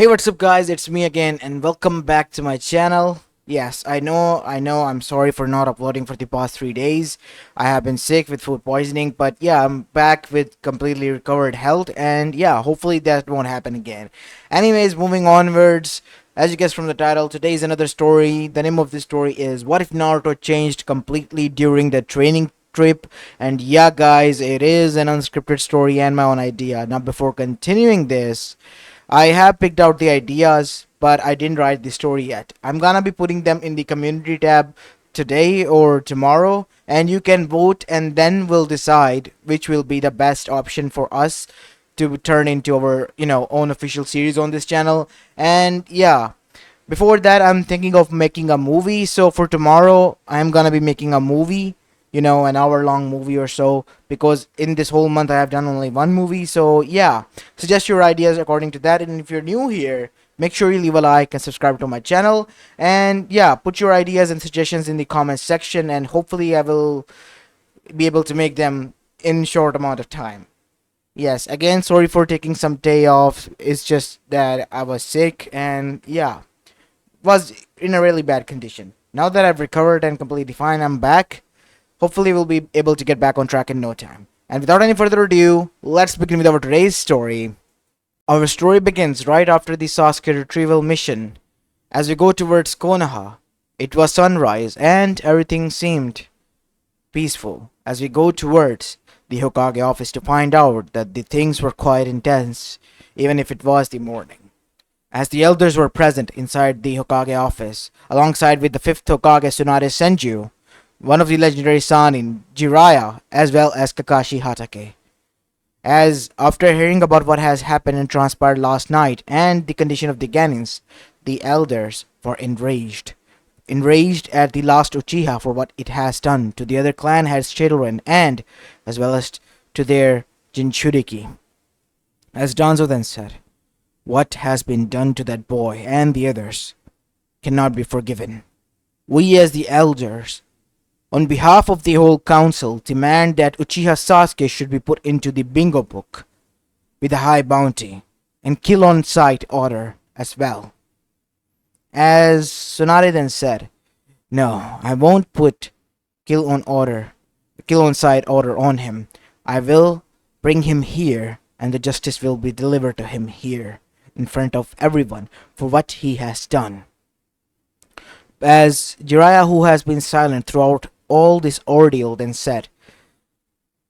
Hey, what's up guys? It's me again and welcome back to my channel. Yes, I'm sorry for not uploading for the past 3 days. I have been sick with food poisoning, but yeah, I'm back with completely recovered health and yeah, hopefully that won't happen again. Anyways, moving onwards, as you guessed from the title, today is another story. The name of this story is What If Naruto Changed Completely During the Training Trip? And yeah guys, it is an unscripted story and my own idea. Now before continuing this, I have picked out the ideas, but I didn't write the story yet. I'm gonna be putting them in the community tab today or tomorrow, and you can vote, and then we'll decide which will be the best option for us to turn into our, own official series on this channel. And yeah, before that, I'm thinking of making a movie. So for tomorrow, I'm gonna be making a movie, an hour long movie or so, because in this whole month I have done only one movie. So yeah, suggest your ideas according to that. And if you're new here, make sure you leave a like and subscribe to my channel. And yeah, put your ideas and suggestions in the comments section, and hopefully I will be able to make them in short amount of time. Yes, again, sorry for taking some day off. It's just that I was sick and yeah, was in a really bad condition. Now that I've recovered and completely fine, I'm back. Hopefully we'll be able to get back on track in no time. And without any further ado, let's begin with our today's story. Our story begins right after the Sasuke retrieval mission. As we go towards Konoha, it was sunrise and everything seemed peaceful. As we go towards the Hokage office to find out that the things were quite intense, even if it was the morning. As the elders were present inside the Hokage office, alongside with the fifth Hokage Tsunade Senju, one of the legendary Sanin, Jiraiya, as well as Kakashi Hatake. As after hearing about what has happened and transpired last night and the condition of the Genins, the elders were enraged. Enraged at the last Uchiha for what it has done to the other clan heads' children and as well as to their Jinchuriki. As Danzo then said, what has been done to that boy and the others cannot be forgiven. We as the elders, on behalf of the whole council, demand that Uchiha Sasuke should be put into the bingo book with a high bounty and kill on sight order as well. As Tsunade then said, no, I won't put kill on sight order on him. I will bring him here and the justice will be delivered to him here in front of everyone for what he has done. As Jiraiya, who has been silent throughout all this ordeal, then said,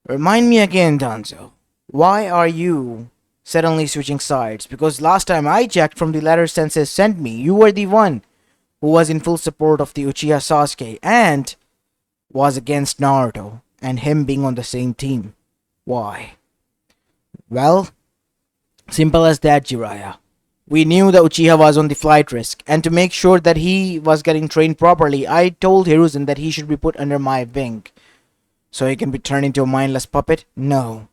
remind me again, Danzo, why are you suddenly switching sides? Because last time I checked from the letter Sensei sent me, you were the one who was in full support of the Uchiha Sasuke and was against Naruto and him being on the same team. Why? Well, simple as that, Jiraiya. We knew that Uchiha was on the flight risk, and to make sure that he was getting trained properly, I told Hiruzen that he should be put under my wing. So he can be turned into a mindless puppet? No.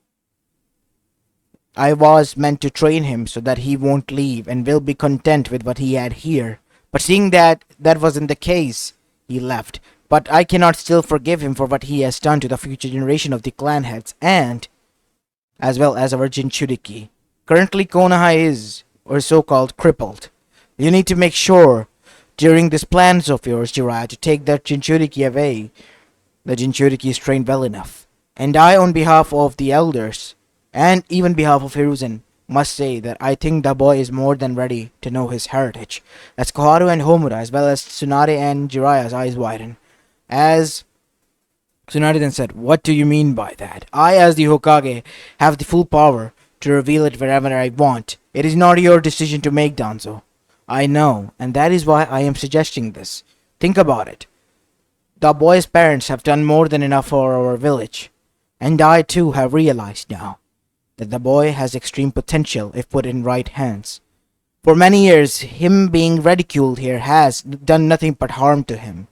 I was meant to train him so that he won't leave and will be content with what he had here. But seeing that that wasn't the case, he left. But I cannot still forgive him for what he has done to the future generation of the clan heads and as well as our Jinchuriki. Currently Konoha is, or so-called, crippled. You need to make sure during these plans of yours, Jiraiya, to take that Jinchuriki away. The Jinchuriki is trained well enough. And I, on behalf of the elders, and even behalf of Hiruzen, must say that I think the boy is more than ready to know his heritage. As Koharu and Homura, as well as Tsunade and Jiraiya's eyes widen. As Tsunade then said, what do you mean by that? I, as the Hokage, have the full power to reveal it wherever I want. It is not your decision to make, Danzo. I know, and that is why I am suggesting this. Think about it. The boy's parents have done more than enough for our village. And I too have realized now that the boy has extreme potential if put in right hands. For many years, him being ridiculed here has done nothing but harm to him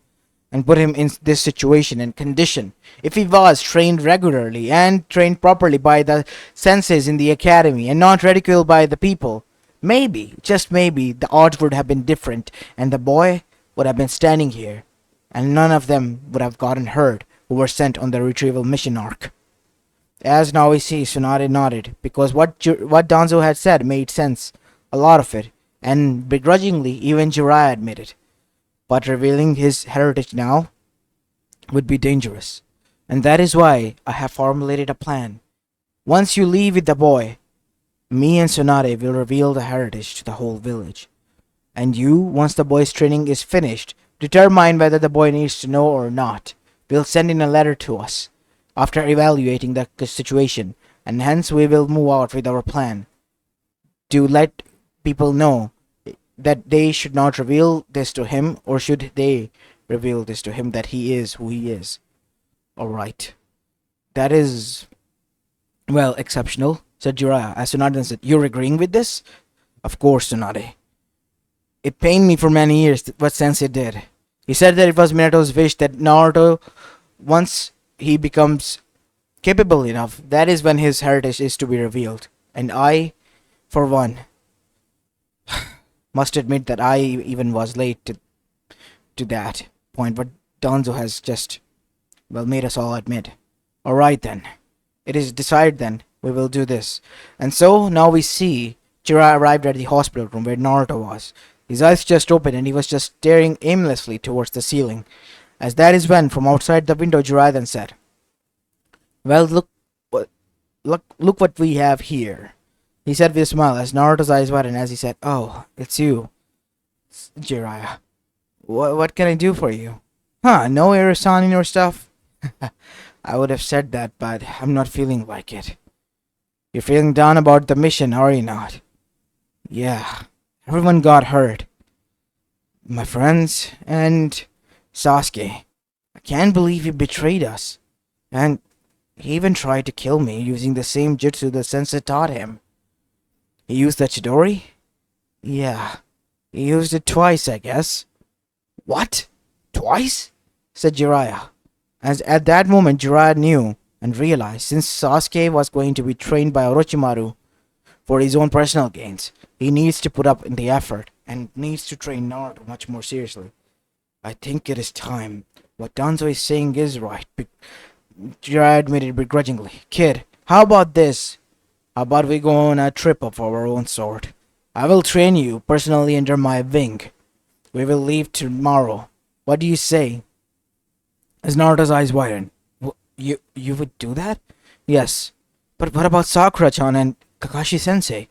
and put him in this situation and condition. If he was trained regularly and trained properly by the senseis in the academy and not ridiculed by the people, maybe, just maybe, the odds would have been different and the boy would have been standing here and none of them would have gotten hurt who were sent on the retrieval mission arc. As now we see, Tsunade nodded because what Danzo had said made sense, a lot of it, and begrudgingly even Jiraiya admitted. But revealing his heritage now would be dangerous. And that is why I have formulated a plan. Once you leave with the boy, me and Tsunade will reveal the heritage to the whole village. And you, once the boy's training is finished, determine whether the boy needs to know or not. Will send in a letter to us after evaluating the situation, and hence we will move out with our plan to let people know that they should not reveal this to him, or should they reveal this to him that he is who he is. Alright. That is, well, exceptional, said Jiraiya, as Tsunade said, you're agreeing with this? Of course, Tsunade. It pained me for many years what Sensei did. He said that it was Minato's wish that Naruto, once he becomes capable enough, that is when his heritage is to be revealed. And I, for one, must admit that I even was late to that point, but Danzo has just, well, made us all admit. Alright then. It is decided then. We will do this. And so, now we see Jiraiya arrived at the hospital room where Naruto was. His eyes just opened and he was just staring aimlessly towards the ceiling. As that is when, from outside the window, Jiraiya then said, well, look what we have here. He said with a smile as Naruto's eyes widened as he said, oh, it's you, Jiraiya. What can I do for you? Huh, no Irasan in your stuff? I would have said that, but I'm not feeling like it. You're feeling down about the mission, are you not? Yeah, everyone got hurt. My friends and Sasuke. I can't believe he betrayed us. And he even tried to kill me using the same jutsu the sensei taught him. He used the Chidori? Yeah, he used it twice, I guess. What? Twice? Said Jiraiya. As at that moment Jiraiya knew and realized, since Sasuke was going to be trained by Orochimaru for his own personal gains, he needs to put up in the effort and needs to train Naruto much more seriously. I think it is time. What Danzo is saying is right. Jiraiya admitted begrudgingly. Kid, how about this? How about we go on a trip of our own sort? I will train you personally under my wing. We will leave tomorrow. What do you say? As Naruto's eyes widened. You would do that? Yes. But what about Sakura-chan and Kakashi-sensei?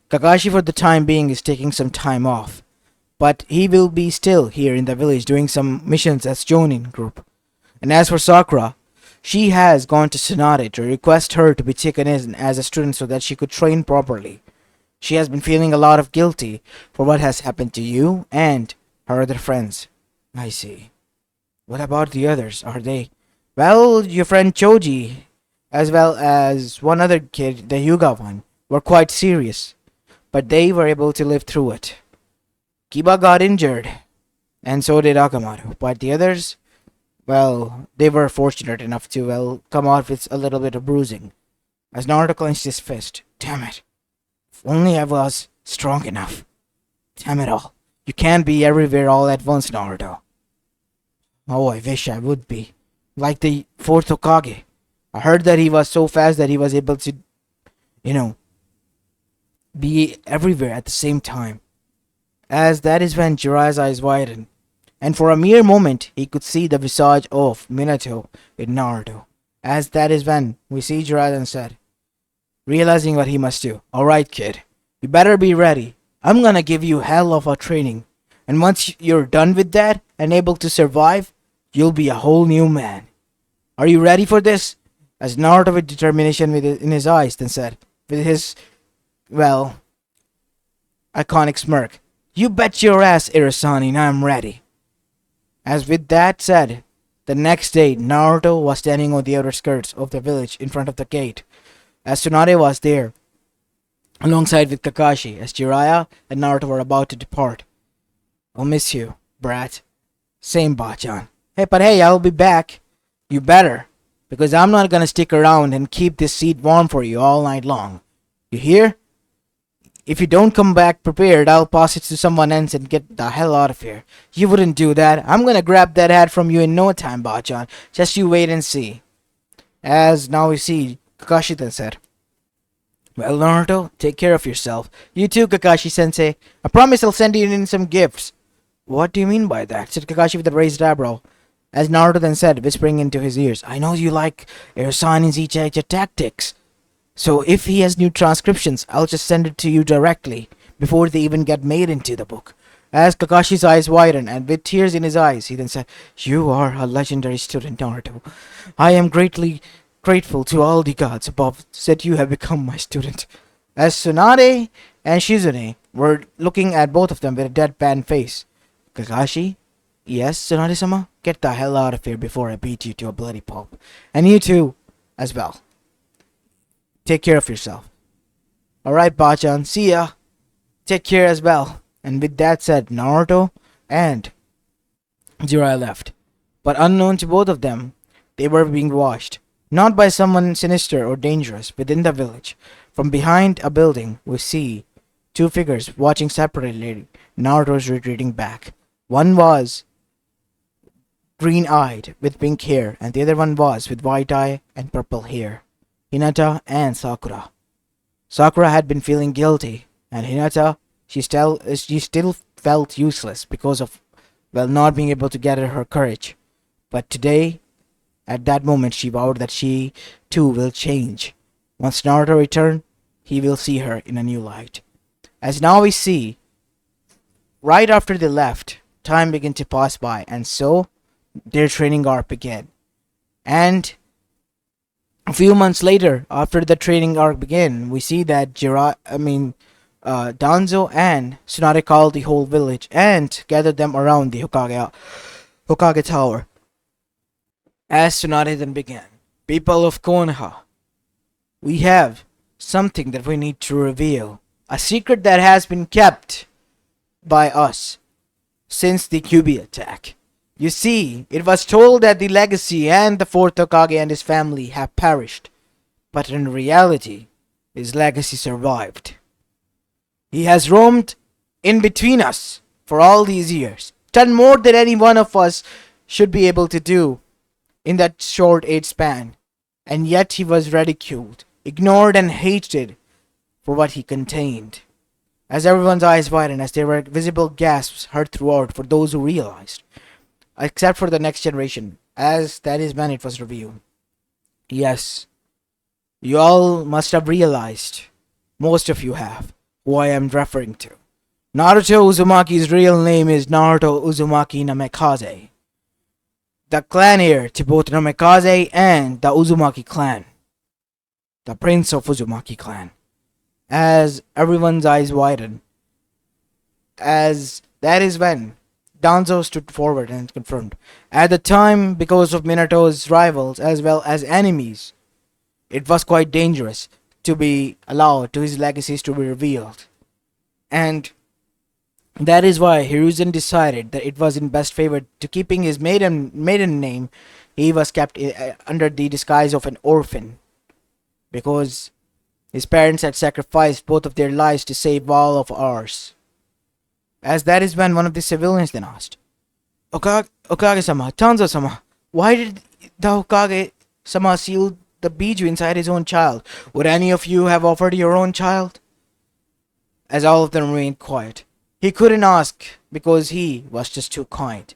Kakashi for the time being is taking some time off. But he will be still here in the village doing some missions as Jonin group. And as for Sakura, she has gone to Tsunade to request her to be taken in as a student so that she could train properly. She has been feeling a lot of guilty for what has happened to you and her other friends. I see. What about the others? Are they... Well, your friend Choji, as well as one other kid, the Hyuga one, were quite serious. But they were able to live through it. Kiba got injured, and so did Akamaru. But the others, well, they were fortunate enough to, well, come out with a little bit of bruising. As Naruto clenched his fist. Damn it. If only I was strong enough. Damn it all. You can't be everywhere all at once, Naruto. Oh, I wish I would be. Like the fourth Hokage. I heard that he was so fast that he was able to, be everywhere at the same time. As that is when Jiraiya's eyes widened, and for a mere moment he could see the visage of Minato in Naruto. As that is when we see Jiraiya and said, realizing what he must do, alright kid, you better be ready. I'm gonna give you hell of a training, and once you're done with that and able to survive, you'll be a whole new man. Are you ready for this? As Naruto with determination in his eyes then said, with his, well, iconic smirk, you bet your ass, Irasani, I'm ready. As with that said, the next day Naruto was standing on the outer skirts of the village in front of the gate, as Tsunade was there, alongside with Kakashi, as Jiraiya and Naruto were about to depart. I'll miss you, brat. Same, Bachan. But hey, I'll be back. You better, because I'm not gonna stick around and keep this seat warm for you all night long. You hear? If you don't come back prepared, I'll pass it to someone else and get the hell out of here. You wouldn't do that. I'm gonna grab that hat from you in no time, Bachan. Just you wait and see. As now we see, Kakashi then said, Well, Naruto, take care of yourself. You too, Kakashi-sensei. I promise I'll send you in some gifts. What do you mean by that? Said Kakashi with a raised eyebrow. As Naruto then said, whispering into his ears, I know you like your Sainin's Ichigo tactics. So if he has new transcriptions, I'll just send it to you directly, before they even get made into the book. As Kakashi's eyes widened, and with tears in his eyes, he then said, You are a legendary student, Naruto. I am greatly grateful to all the gods above that you have become my student. As Tsunade and Shizune were looking at both of them with a deadpan face. Kakashi? Yes, Tsunade-sama? Get the hell out of here before I beat you to a bloody pulp. And you too, as well. Take care of yourself. Alright, Bachan, see ya. Take care as well. And with that said, Naruto and Jiraiya left. But unknown to both of them, they were being watched. Not by someone sinister or dangerous within the village. From behind a building, we see two figures watching separately. Naruto's retreating back. One was green-eyed with pink hair, and the other one was with white eye and purple hair. Hinata and Sakura. Sakura had been feeling guilty, and Hinata, she still felt useless because of, well, not being able to gather her courage. But today, at that moment, she vowed that she too will change. Once Naruto returns, he will see her in a new light. As now we see, right after they left, time began to pass by, and so their training arc began. And a few months later, after the training arc began, we see that Danzo and Tsunade called the whole village and gathered them around the Hokage Tower. As Tsunade then began, People of Konoha, we have something that we need to reveal. A secret that has been kept by us since the Kyuubi attack. You see, it was told that the legacy and the fourth Hokage and his family have perished. But in reality, his legacy survived. He has roamed in between us for all these years, done more than any one of us should be able to do in that short age span. And yet he was ridiculed, ignored and hated for what he contained. As everyone's eyes widened, as there were visible gasps heard throughout for those who realized, except for the next generation, as that is when it was revealed. Yes, you all must have realized, most of you have, who I am referring to. Naruto Uzumaki's real name is Naruto Uzumaki Namikaze, the clan heir to both Namikaze and the Uzumaki clan, the prince of Uzumaki clan. As everyone's eyes widened, as that is when Danzo stood forward and confirmed. At the time, because of Minato's rivals as well as enemies, it was quite dangerous to be allowed to his legacies to be revealed. And that is why Hiruzen decided that it was in best favor to keeping his maiden name. He was kept under the disguise of an orphan, because his parents had sacrificed both of their lives to save all of ours. As that is when one of the civilians then asked, Okage-sama, Tanzo-sama, why did the Okage-sama seal the Biju inside his own child? Would any of you have offered your own child? As all of them remained quiet. He couldn't ask because he was just too kind.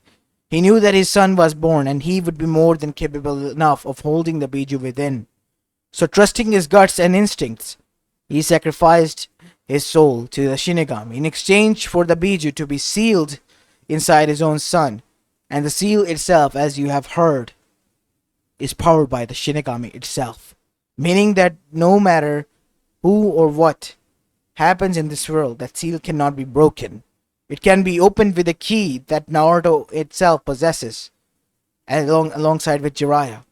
He knew that his son was born and he would be more than capable enough of holding the Biju within. So trusting his guts and instincts, he sacrificed his soul to the Shinigami in exchange for the Biju to be sealed inside his own son. And the seal itself, as you have heard, is powered by the Shinigami itself. Meaning that no matter who or what happens in this world, that seal cannot be broken. It can be opened with a key that Naruto itself possesses, alongside with Jiraiya.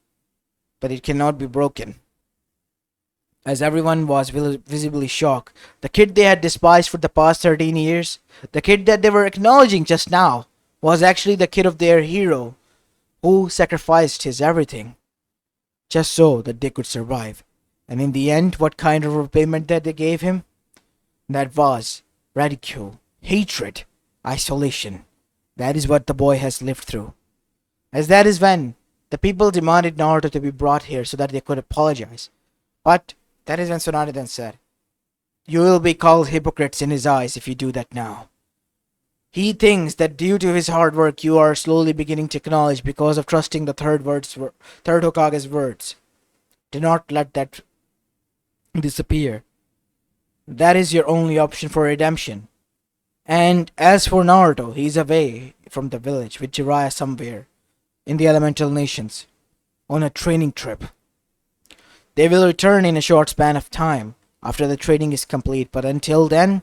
But it cannot be broken. As everyone was visibly shocked, the kid they had despised for the past 13 years, the kid that they were acknowledging just now, was actually the kid of their hero, who sacrificed his everything, just so that they could survive. And in the end, what kind of repayment that they gave him? That was ridicule, hatred, isolation. That is what the boy has lived through. As that is when the people demanded Naruto to be brought here so that they could apologize. But that is when Tsunade then said, You will be called hypocrites in his eyes if you do that now. He thinks that due to his hard work, you are slowly beginning to acknowledge because of trusting the third Hokage's words. Do not let that disappear. That is your only option for redemption. And as for Naruto, he's away from the village with Jiraiya somewhere in the elemental nations on a training trip. They will return in a short span of time after the training is complete, but until then,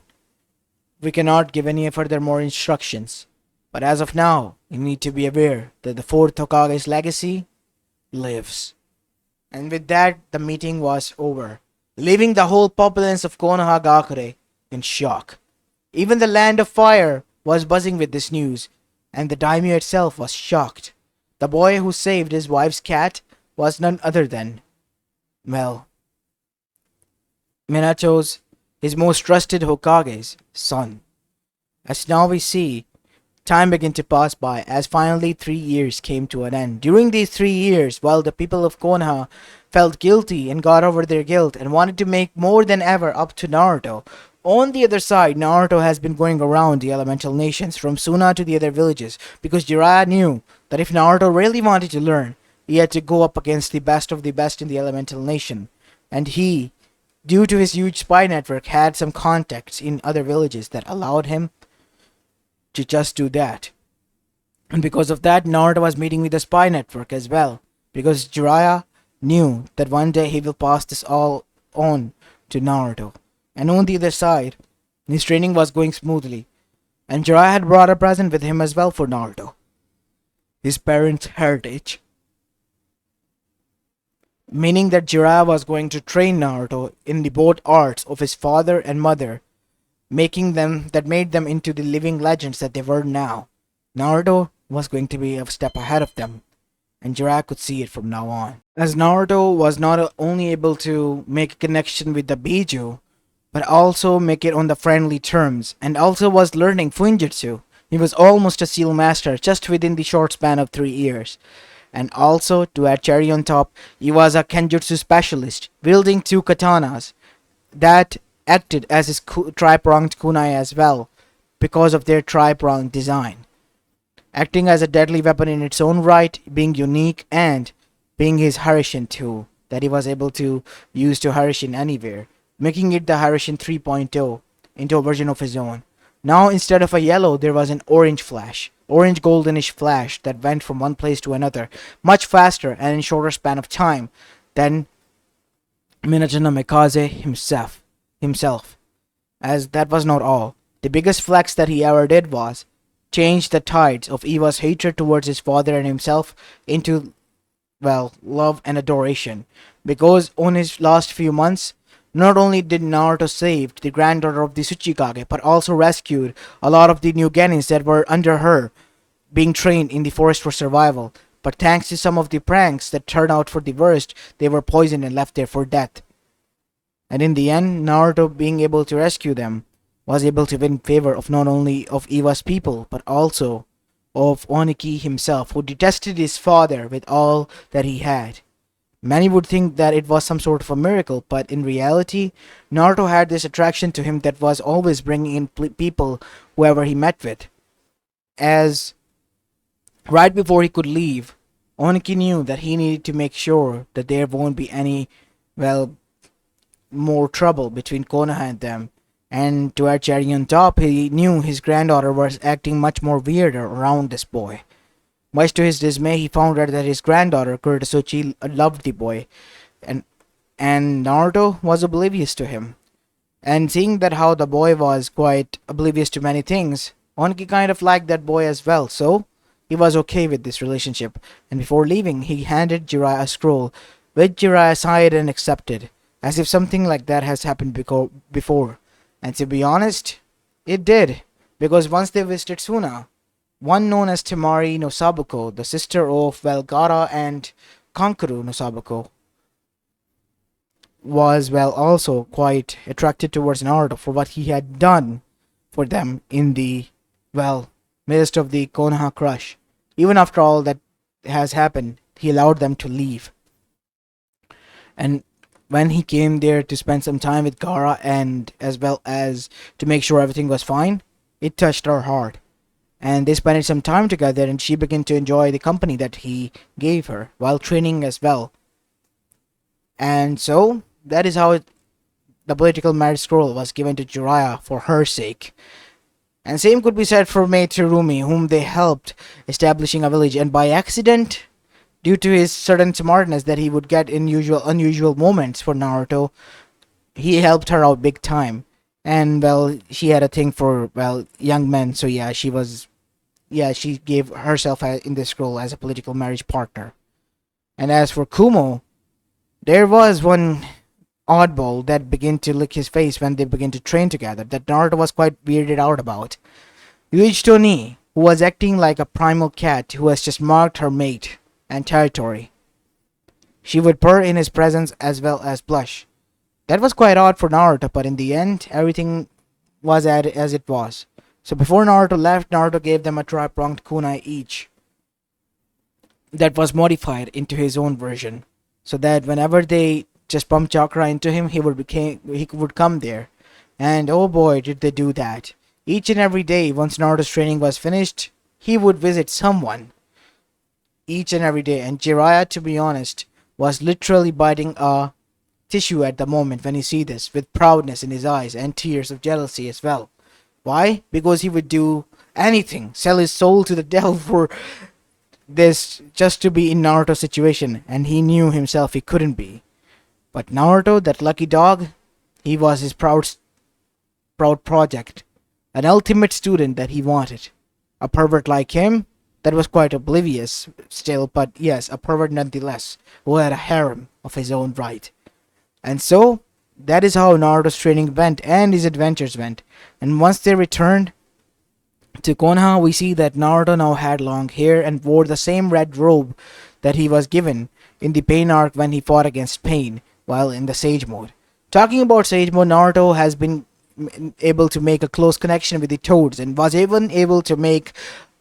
we cannot give any further more instructions. But as of now, you need to be aware that the fourth Hokage's legacy lives. And with that, the meeting was over, leaving the whole populace of Konoha Gakure in shock. Even the land of fire was buzzing with this news, and the daimyo itself was shocked. The boy who saved his wife's cat was none other than, well, Minato's, his most trusted Hokage's son. As now we see, time began to pass by as finally 3 years came to an end. During these 3 years, while the people of Konoha felt guilty and got over their guilt and wanted to make more than ever up to Naruto, on the other side, Naruto has been going around the elemental nations from Suna to the other villages because Jiraiya knew that if Naruto really wanted to learn, he had to go up against the best of the best in the elemental nation. And he, due to his huge spy network, had some contacts in other villages that allowed him to just do that. And because of that, Naruto was meeting with the spy network as well. Because Jiraiya knew that one day he will pass this all on to Naruto. And on the other side, his training was going smoothly. And Jiraiya had brought a present with him as well for Naruto. His parents' heritage. Meaning that Jiraiya was going to train Naruto in the both arts of his father and mother, made them into the living legends that they were now. Naruto was going to be a step ahead of them, and Jiraiya could see it from now on. As Naruto was not only able to make a connection with the Biju, but also make it on the friendly terms, and also was learning Fuinjutsu. He was almost a seal master just within the short span of 3 years. And also, to add cherry on top, he was a Kenjutsu specialist, wielding 2 katanas that acted as his tri-pronged kunai as well, because of their tri-pronged design. Acting as a deadly weapon in its own right, being unique, and being his Harishin tool that he was able to use to Harishin anywhere, making it the Harishin 3.0 into a version of his own. Now instead of a yellow, there was an orange goldenish flash that went from one place to another, much faster and in shorter span of time than Minato no Mikaze himself. As that was not all. The biggest flex that he ever did was change the tides of Iwa's hatred towards his father and himself into, well, love and adoration. Because on his last few months, not only did Naruto save the granddaughter of the Tsuchikage, but also rescued a lot of the new genins that were under her, being trained in the forest for survival. But thanks to some of the pranks that turned out for the worst, they were poisoned and left there for death. And in the end, Naruto, being able to rescue them, was able to win favor of not only of Iwa's people, but also of Oniki himself, who detested his father with all that he had. Many would think that it was some sort of a miracle, but in reality, Naruto had this attraction to him that was always bringing in people whoever he met with. As right before he could leave, Oniki knew that he needed to make sure that there won't be any, well, more trouble between Konoha and them. And to add cherry on top, he knew his granddaughter was acting much more weirder around this boy. Much to his dismay, he found out that his granddaughter, Kurtasuchi, loved the boy, and Naruto was oblivious to him. And seeing that how the boy was quite oblivious to many things, Oniki kind of liked that boy as well, so he was okay with this relationship. And before leaving, he handed Jiraiya a scroll, which Jiraiya sighed and accepted, as if something like that has happened before. And to be honest, it did, because once they visited Suna, one known as Temari no Sabuko, the sister of Gaara and Kankuro no Sabuko, was also quite attracted towards Naruto for what he had done for them in the, midst of the Konoha crush. Even after all that has happened, he allowed them to leave. And, when he came there to spend some time with Gara and as well as to make sure everything was fine, it touched her heart. And they spent some time together, and she began to enjoy the company that he gave her while training as well. And so that is how the political marriage scroll was given to Jiraiya for her sake. And same could be said for Mayta, whom they helped establishing a village, and by accident, due to his certain smartness that he would get in unusual moments for Naruto, he helped her out big time. And well, she had a thing for young men, so she gave herself in this role as a political marriage partner. And as for Kumo, there was one oddball that began to lick his face when they began to train together that Naruto was quite weirded out about. Yuichito Ni, who was acting like a primal cat who has just marked her mate and territory. She would purr in his presence as well as blush. That was quite odd for Naruto, but in the end, everything was as it was. So before Naruto left, Naruto gave them a tri-pronged kunai each that was modified into his own version, so that whenever they just pumped chakra into him, he would come there. And oh boy, did they do that. Each and every day, once Naruto's training was finished, he would visit someone. Each and every day. And Jiraiya, to be honest, was literally biting a tissue at the moment when he see this, with proudness in his eyes and tears of jealousy as well. Why? Because he would do anything, sell his soul to the devil for this, just to be in Naruto's situation, and he knew himself he couldn't be. But Naruto, that lucky dog, he was his proud project, an ultimate student that he wanted. A pervert like him, that was quite oblivious still, but yes, a pervert nonetheless, who had a harem of his own right. And so, that is how Naruto's training went and his adventures went. And once they returned to Konoha, we see that Naruto now had long hair and wore the same red robe that he was given in the Pain arc when he fought against Pain while in the Sage mode. Talking about Sage mode, Naruto has been able to make a close connection with the Toads and was even able to make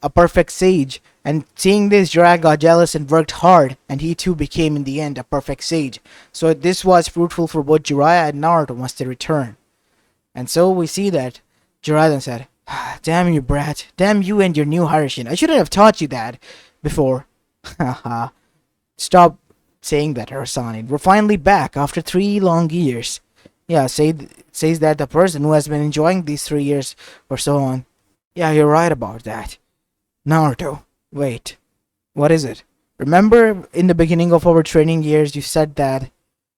a perfect sage. And seeing this, Jiraiya got jealous and worked hard, and he too became in the end a perfect sage. So this was fruitful for both Jiraiya and Naruto once they returned. And so we see that Jiraiya then said, "Damn you, brat. Damn you and your new Harishin. I shouldn't have taught you that before." Haha. Stop saying that, Harasani. We're finally back after 3 long years. Yeah, says that the person who has been enjoying these 3 years or so on. Yeah, you're right about that. Naruto, wait. What is it? Remember in the beginning of our training years you said that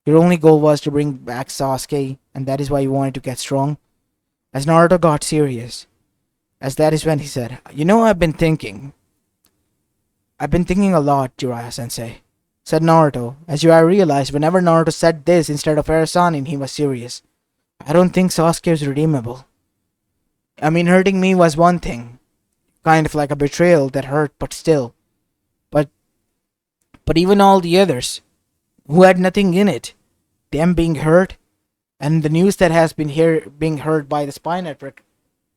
your only goal was to bring back Sasuke, and that is why you wanted to get strong? As Naruto got serious, as that is when he said, "You know, I've been thinking a lot, Jiraiya-sensei," said Naruto, as Jiraiya realized whenever Naruto said this instead of Arasanin, he was serious. "I don't think Sasuke is redeemable. I mean, hurting me was one thing, kind of like a betrayal that hurt, but still. But even all the others, who had nothing in it, them being hurt, and the news that has been being heard by the spy network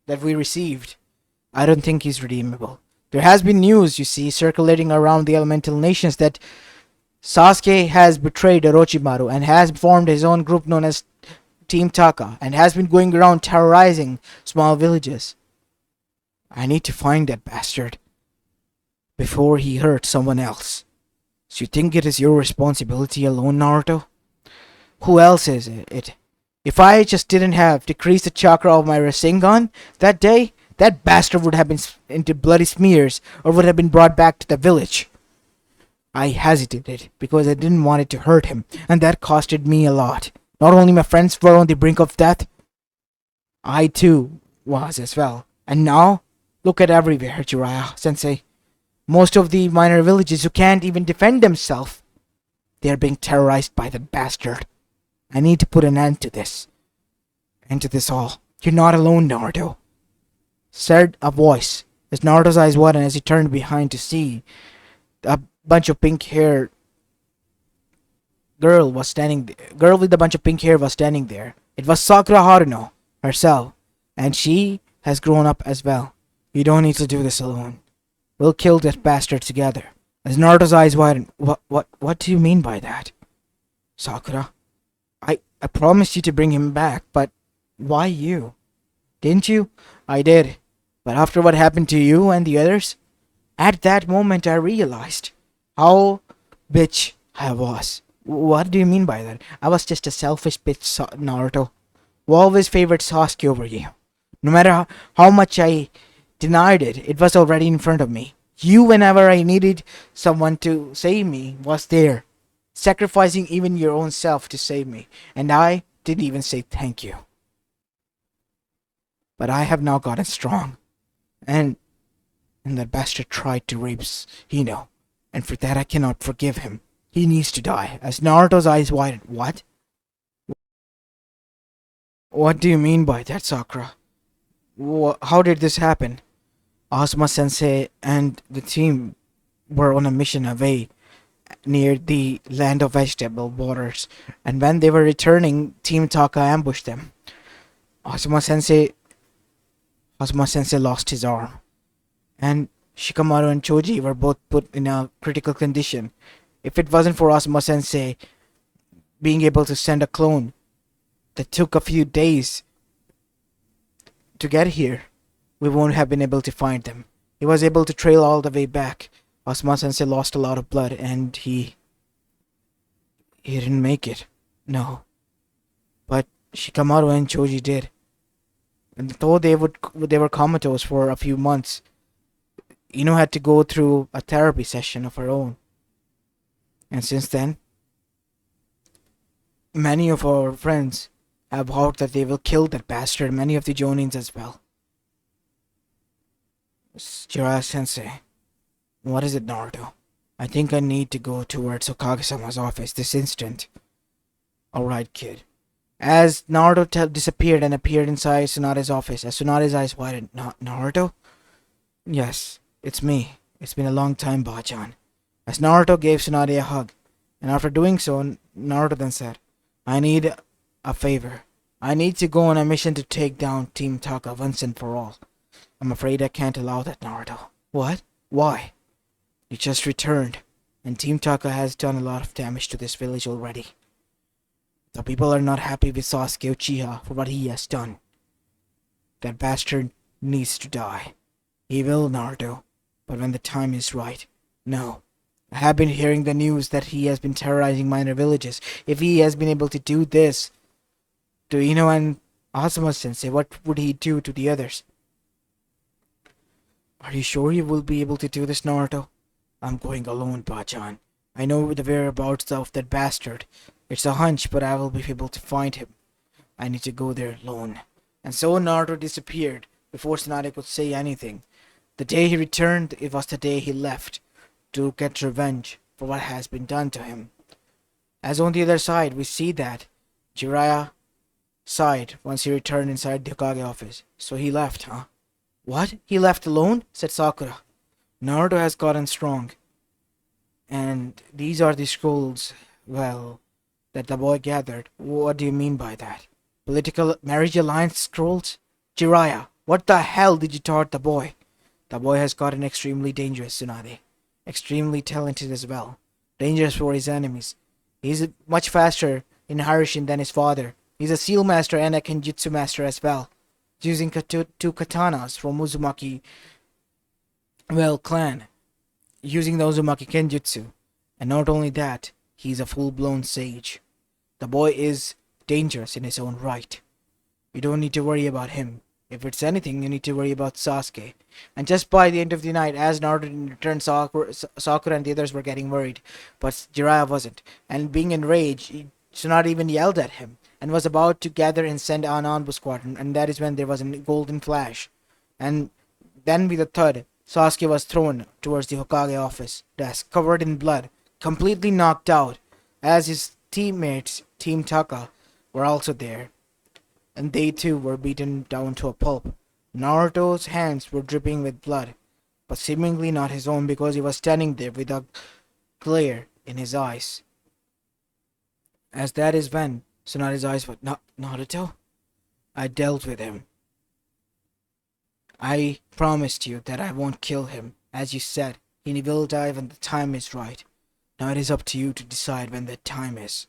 that we received, I don't think he's redeemable. There has been news, you see, circulating around the elemental nations that Sasuke has betrayed Orochimaru and has formed his own group known as Team Taka and has been going around terrorizing small villages. I need to find that bastard before he hurts someone else. So you think it is your responsibility alone, Naruto? Who else is it? If I just didn't have decreased the chakra of my Rasengan that day, that bastard would have been into bloody smears or would have been brought back to the village. I hesitated because I didn't want it to hurt him, and that costed me a lot. Not only my friends were on the brink of death, I too was as well. And now, look at everywhere, Jiraiya-sensei. Most of the minor villages who can't even defend themselves, they are being terrorized by the bastard. I need to put an end to this. End to this all. You're not alone, Naruto, said a voice, as Naruto's eyes widened as he turned behind to see a bunch of pink hair girl with a bunch of pink hair was standing there. It was Sakura Haruno herself, and she has grown up as well. You don't need to do this alone. We'll kill that bastard together. As Naruto's eyes widened, what do you mean by that? Sakura? I promised you to bring him back, but why you? Didn't you? I did. But after what happened to you and the others, at that moment I realized how bitch I was. What do you mean by that? I was just a selfish bitch, Naruto, who always favored Sasuke over you. No matter how much I denied it, it was already in front of me. You, whenever I needed someone to save me, was there, sacrificing even your own self to save me, and I didn't even say thank you. But I have now gotten strong, and that bastard tried to rape Hino, and for that I cannot forgive him. He needs to die. As Naruto's eyes widened, what? What do you mean by that, Sakura? How did this happen? Asuma Sensei and the team were on a mission away near the land of vegetable borders, and when they were returning, Team Taka ambushed them. Asuma Sensei Asuma Sensei lost his arm, and Shikamaru and Choji were both put in a critical condition. If it wasn't for Asuma Sensei being able to send a clone that took a few days to get here, we won't have been able to find them. He was able to trail all the way back. Asuma Sensei lost a lot of blood, and he didn't make it. No. But Shikamaru and Choji did. And though they were comatose for a few months, Ino had to go through a therapy session of her own. And since then, many of our friends have vowed that they will kill that bastard, many of the Jonins as well. Jiraiya Sensei, what is it, Naruto? I think I need to go towards Hokage-sama's office this instant. Alright, kid. As Naruto disappeared and appeared inside Tsunade's office, as Tsunade's eyes widened, Naruto? Yes, it's me. It's been a long time, Bachan. As Naruto gave Tsunade a hug, and after doing so, Naruto then said, I need a favor. I need to go on a mission to take down Team Taka once and for all. I'm afraid I can't allow that, Naruto. What? Why? You just returned, and Team Taka has done a lot of damage to this village already. The people are not happy with Sasuke Uchiha for what he has done. That bastard needs to die. He will, Naruto, but when the time is right. No. I have been hearing the news that he has been terrorizing minor villages. If he has been able to do this to Ino and Asuma Sensei, what would he do to the others? Are you sure you will be able to do this, Naruto? I'm going alone, Bachan. I know the whereabouts of that bastard. It's a hunch, but I will be able to find him. I need to go there alone. And so Naruto disappeared before Tsunade could say anything. The day he returned, it was the day he left to get revenge for what has been done to him. As on the other side, we see that Jiraiya sighed once he returned inside the Hokage office. So he left, huh? What? He left alone? Said Sakura. Naruto has gotten strong. And these are the scrolls, well, that the boy gathered. What do you mean by that? Political marriage alliance scrolls? Jiraiya, what the hell did you taught the boy? The boy has gotten extremely dangerous, Tsunade. Extremely talented as well. Dangerous for his enemies. He's much faster in Harishin than his father. He's a seal master and a kenjutsu master as well. Using two katanas from Uzumaki, clan. Using the Uzumaki kenjutsu. And not only that, he's a full-blown sage. The boy is dangerous in his own right. You don't need to worry about him. If it's anything, you need to worry about Sasuke. And just by the end of the night, as Naruto returned, Sakura and the others were getting worried. But Jiraiya wasn't. And being enraged, Tsunade even yelled at him and was about to gather and send an Anbu squadron. And that is when there was a golden flash. And then with a thud, Sasuke was thrown towards the Hokage office desk, covered in blood, completely knocked out, as his teammates, Team Taka, were also there. And they too were beaten down to a pulp. Naruto's hands were dripping with blood, but seemingly not his own because he was standing there with a glare in his eyes. As that is when Tsunade's eyes were, Naruto? I dealt with him. I promised you that I won't kill him. As you said, he will die when the time is right. Now it is up to you to decide when that time is.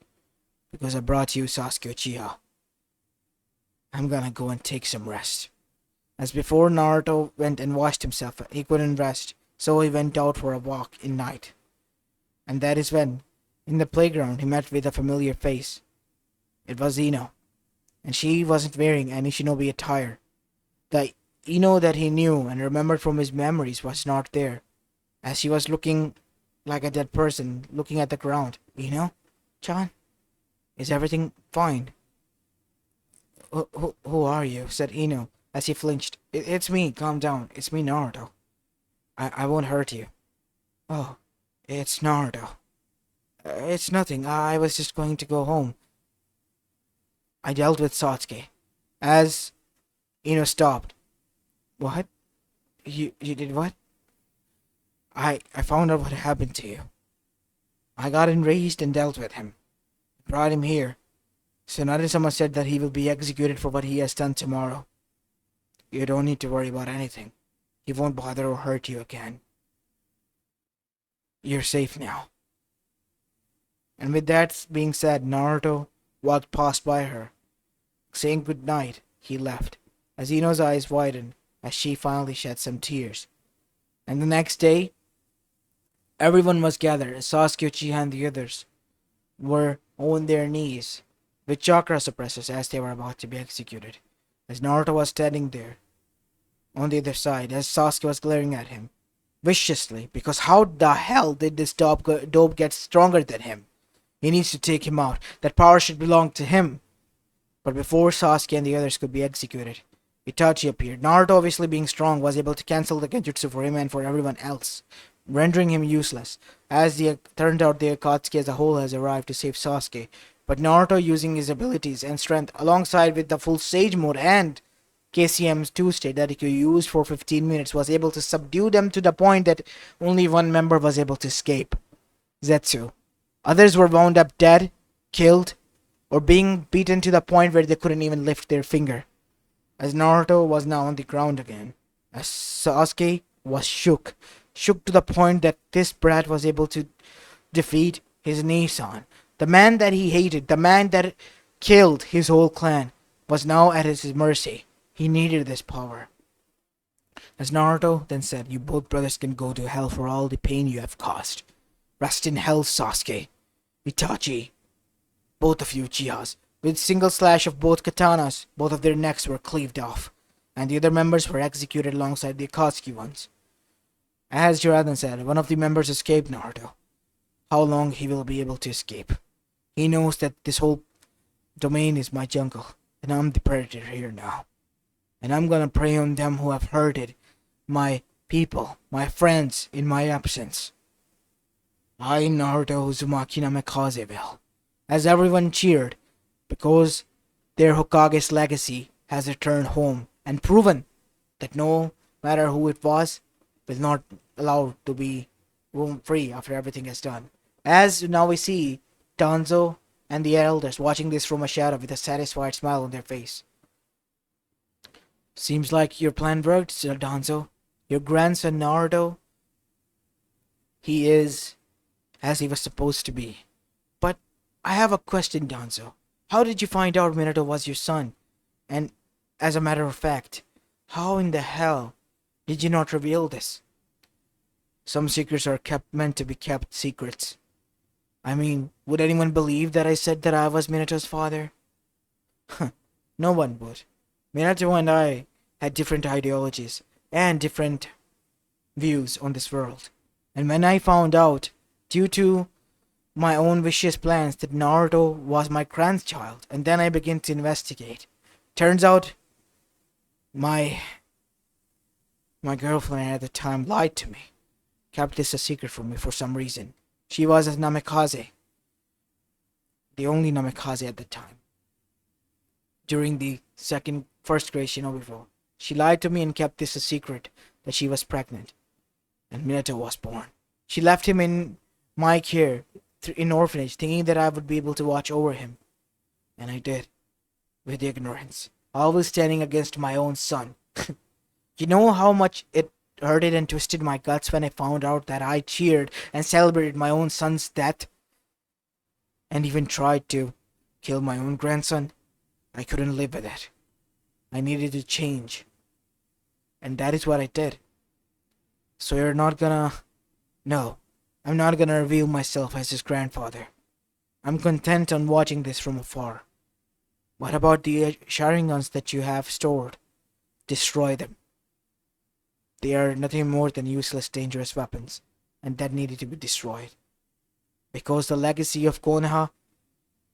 because I brought you Sasuke Uchiha. I'm gonna go and take some rest. As before, Naruto went and washed himself. He couldn't rest, so he went out for a walk in night. And that is when, in the playground, he met with a familiar face. It was Ino, and she wasn't wearing any shinobi attire. The Ino that he knew and remembered from his memories was not there, as she was looking like a dead person, looking at the ground. Chan, is everything fine? Who are you? Said Ino, as he flinched. It's me, calm down. It's me, Naruto. I won't hurt you. Oh, it's Naruto. It's nothing. I was just going to go home. I dealt with Sasuke. As Ino stopped. What? You did what? I found out what happened to you. I got enraged and dealt with him. Brought him here. So now that someone said that he will be executed for what he has done tomorrow. You don't need to worry about anything. He won't bother or hurt you again. You're safe now. And with that being said, Naruto walked past by her. Saying good night, he left, as Ino's eyes widened as she finally shed some tears. And the next day, everyone was gathered as Sasuke, Uchiha, and the others were on their knees with chakra suppressors as they were about to be executed. As Naruto was standing there on the other side, as Sasuke was glaring at him viciously, because how the hell did this dope get stronger than him? He needs to take him out. That power should belong to him. But before Sasuke and the others could be executed, Itachi appeared. Naruto, obviously being strong, was able to cancel the genjutsu for him and for everyone else, rendering him useless. As it turned out, the Akatsuki as a whole has arrived to save Sasuke. But Naruto, using his abilities and strength alongside with the full Sage mode and KCM's 2-state that he could use for 15 minutes, was able to subdue them to the point that only one member was able to escape. Zetsu. Others were wound up dead, killed, or being beaten to the point where they couldn't even lift their finger. As Naruto was now on the ground again, as Sasuke was shook to the point that this brat was able to defeat his Nissan. The man that he hated, the man that killed his whole clan, was now at his mercy. He needed this power. As Naruto then said, you both brothers can go to hell for all the pain you have caused. Rest in hell, Sasuke. Itachi. Both of you Uchihas. With single slash of both katanas, both of their necks were cleaved off, and the other members were executed alongside the Akatsuki ones. As Jiradon said, one of the members escaped Naruto. How long he will be able to escape? He knows that this whole domain is my jungle, and I'm the predator here now. And I'm gonna prey on them who have hurted my people, my friends, in my absence. I, Naruto Uzumaki Namikaze will. As everyone cheered, because their Hokage's legacy has returned home and proven that no matter who it was, will not allow to be roam free after everything is done. As now we see Danzo and the elders watching this from a shadow with a satisfied smile on their face. Seems like your plan worked, Sir Danzo. Your grandson Naruto, he is as he was supposed to be. But I have a question, Danzo. How did you find out Minato was your son? And, as a matter of fact, how in the hell did you not reveal this? Some secrets are meant to be kept secrets. I mean, would anyone believe that I said that I was Minato's father? No one would. Minato and I had different ideologies and different views on this world. And when I found out, due to my own vicious plans, that Naruto was my grandchild, and then I began to investigate. Turns out, my girlfriend at the time lied to me, kept this a secret from me for some reason. She was a Namikaze, the only Namikaze at the time. During the first grade Shinobi War, she lied to me and kept this a secret, that she was pregnant, and Minato was born. She left him in my care, in orphanage, thinking that I would be able to watch over him. And I did, with ignorance, always standing against my own son. You know how much it hurted and twisted my guts when I found out that I cheered and celebrated my own son's death? And even tried to Kill my own grandson? I couldn't live with it. I needed to change. And that is what I did. So you're not gonna... No, I'm not gonna reveal myself as his grandfather. I'm content on watching this from afar. What about the Sharingans that you have stored? Destroy them. They are nothing more than useless, dangerous weapons, and that needed to be destroyed. Because the legacy of Konoha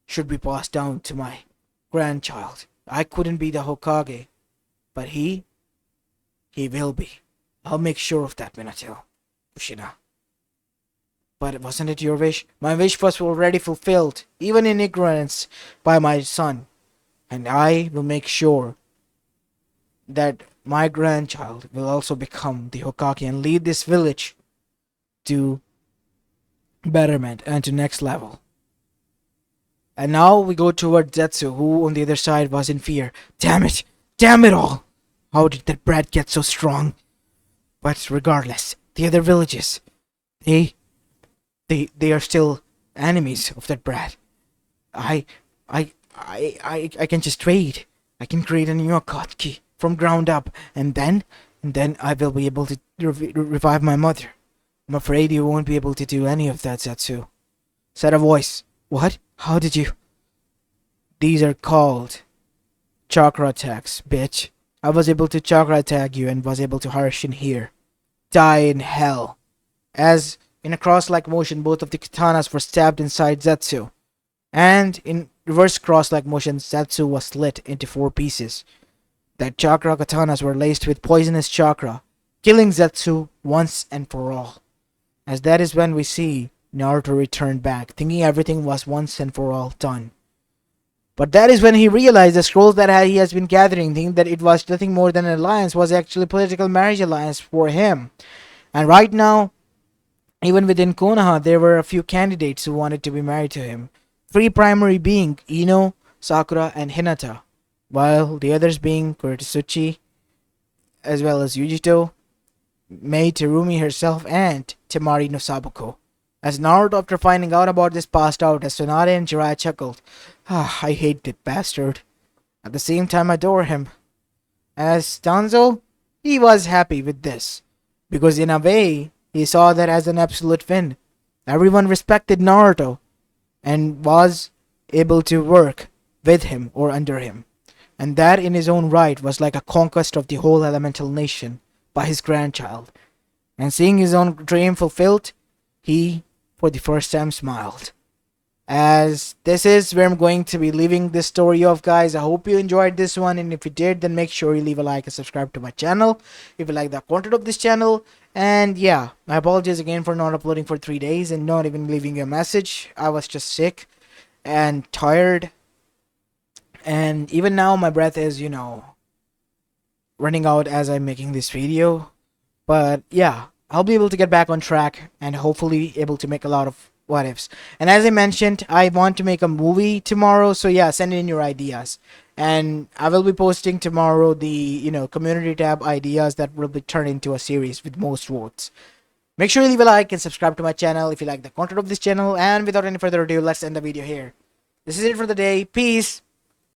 should be passed down to my grandchild. I couldn't be the Hokage, but he will be. I'll make sure of that, Minato. Kushina. But wasn't it your wish? My wish was already fulfilled, even in ignorance, by my son. And I will make sure that my grandchild will also become the Hokage and lead this village to betterment and to next level. And now we go toward Zetsu, who on the other side was in fear. Damn it! Damn it all! How did that brat get so strong? But regardless, the other villages, they are still enemies of that brat. I can just trade. I can create a new Akatsuki from ground up, and then I will be able to revive my mother. I'm afraid you won't be able to do any of that, Zetsu. Said a voice. What? How did you? These are called chakra attacks, bitch. I was able to chakra attack you and was able to harsh in here. Die in hell. As in a cross-like motion, both of the katanas were stabbed inside Zetsu. And in reverse cross-like motion, Zetsu was split into 4 pieces. That chakra katanas were laced with poisonous chakra, killing Zetsu once and for all. As that is when we see Naruto return back, thinking everything was once and for all done. But that is when he realized the scrolls that he has been gathering, thinking that it was nothing more than an alliance, was actually a political marriage alliance for him. And right now, even within Konoha, there were a few candidates who wanted to be married to him. 3 primary being Ino, Sakura, and Hinata, while the others being Kuretsuchi, as well as Yujito, Mei Terumi herself, and Temari no Sabuko. As Naruto, after finding out about this, passed out, as Tsunade and Jiraiya chuckled. I hate that bastard. At the same time, I adore him. As Danzo, he was happy with this, because in a way, he saw that as an absolute win. Everyone respected Naruto, and was able to work with him or under him. And that in his own right was like a conquest of the whole elemental nation by his grandchild. And seeing his own dream fulfilled, he, for the first time, smiled. As this is where I'm going to be leaving this story off, guys. I hope you enjoyed this one, and if you did, then make sure you leave a like and subscribe to my channel if you like the content of this channel. And yeah, my apologies again for not uploading for 3 days and not even leaving you a message. I was just sick and tired, and even now my breath is, running out as I'm making this video. But yeah, I'll be able to get back on track and hopefully able to make a lot of what ifs. And as I mentioned, I want to make a movie tomorrow, so yeah, send in your ideas. And I will be posting tomorrow the, community tab ideas that will be turned into a series with most votes. Make sure you leave a like and subscribe to my channel if you like the content of this channel. And without any further ado, let's end the video here. This is it for the day. Peace.